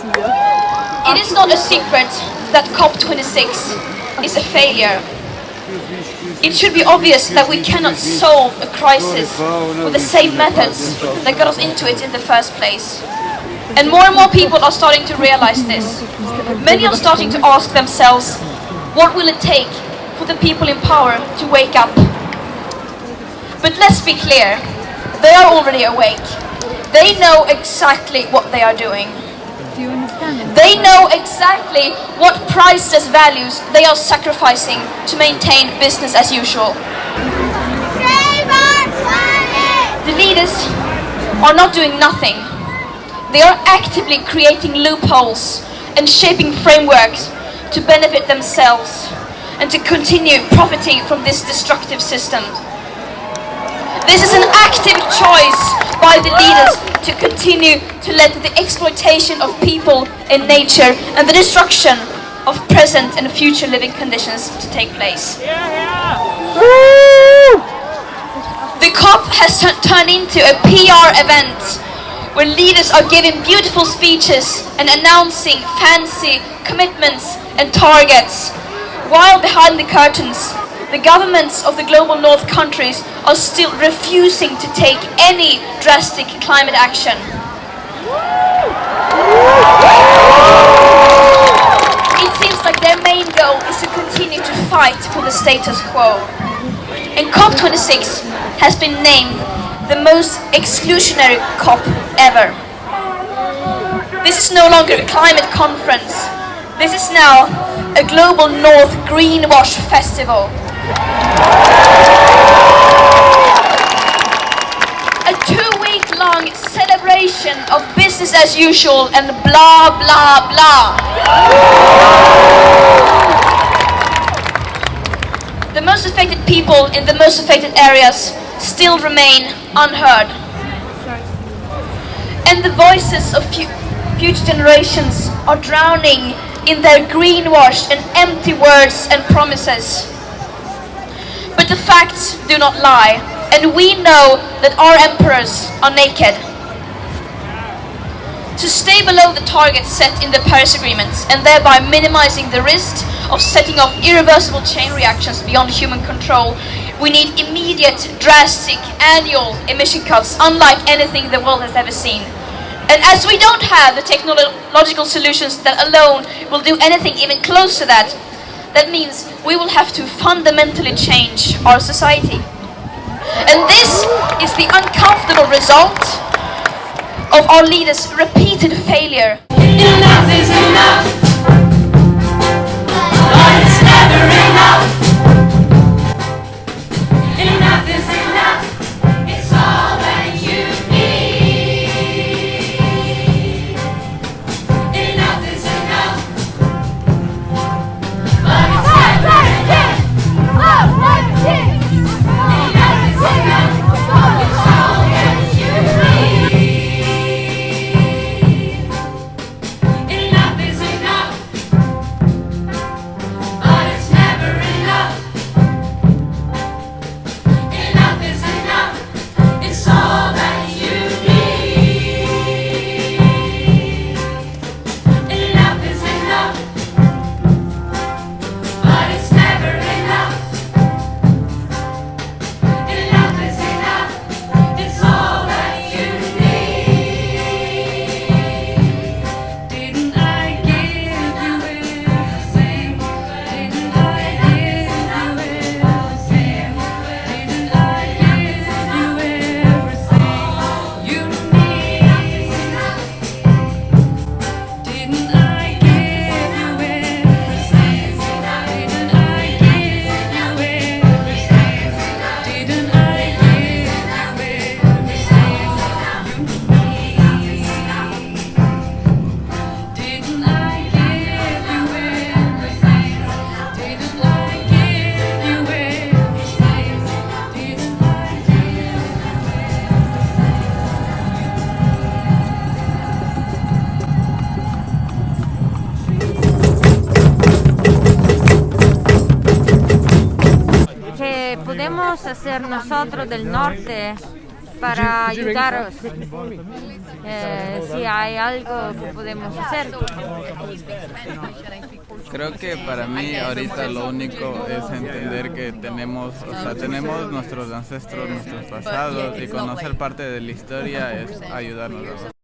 It is not a secret that COP26 is a failure. It should be obvious that we cannot solve a crisis with the same methods that got us into it in the first place. And more people are starting to realize this. Many are starting to ask themselves, what will it take for the people in power to wake up? But let's be clear, they are already awake. They know exactly what they are doing. They know exactly what priceless values they are sacrificing to maintain business as usual. The leaders are not doing nothing. They are actively creating loopholes and shaping frameworks to benefit themselves and to continue profiting from this destructive system. This is an active choice by the leaders to continue to let the exploitation of people and nature and the destruction of present and future living conditions to take place. The COP has turned into a PR event where leaders are giving beautiful speeches and announcing fancy commitments and targets, while behind the curtains, the governments of the global north countries are still refusing to take any drastic climate action. It seems like their main goal is to continue to fight for the status quo. And COP26 has been named the most exclusionary COP ever. This is no longer a climate conference. This is now a global North greenwash festival. A 2-week-long celebration of business as usual and blah blah blah. The most affected people in the most affected areas still remain unheard. And the voices of future generations are drowning in their greenwashed and empty words and promises. But the facts do not lie, and we know that our emperors are naked. To stay below the targets set in the Paris Agreement and thereby minimizing the risk of setting off irreversible chain reactions beyond human control, we need immediate, drastic, annual emission cuts unlike anything the world has ever seen. And as we don't have the technological solutions that alone will do anything even close to that, that means we will have to fundamentally change our society. And this is the uncomfortable result of our leaders' repeated failure. Enough is enough, but it's never enough. Enough is enough, it's all that you need. Enough is enough, but it's never enough. Enough is enough, it's all that you need. Enough is enough, but it's never enough. Enough is enough, it's all that you need. Enough is enough, but it's never enough. Enough is enough, it's all that you need. Didn't I give you everything? Didn't I give you everything? Didn't I give you everything you need? Didn't I give you everything? Didn't I give you everything? Didn't I give you ¿Qué podemos hacer nosotros del norte para ayudaros. Si hay algo que podemos hacer. Creo que para mí ahorita lo único es entender que tenemos nuestros ancestros, nuestros pasados, y conocer parte de la historia es ayudarnos a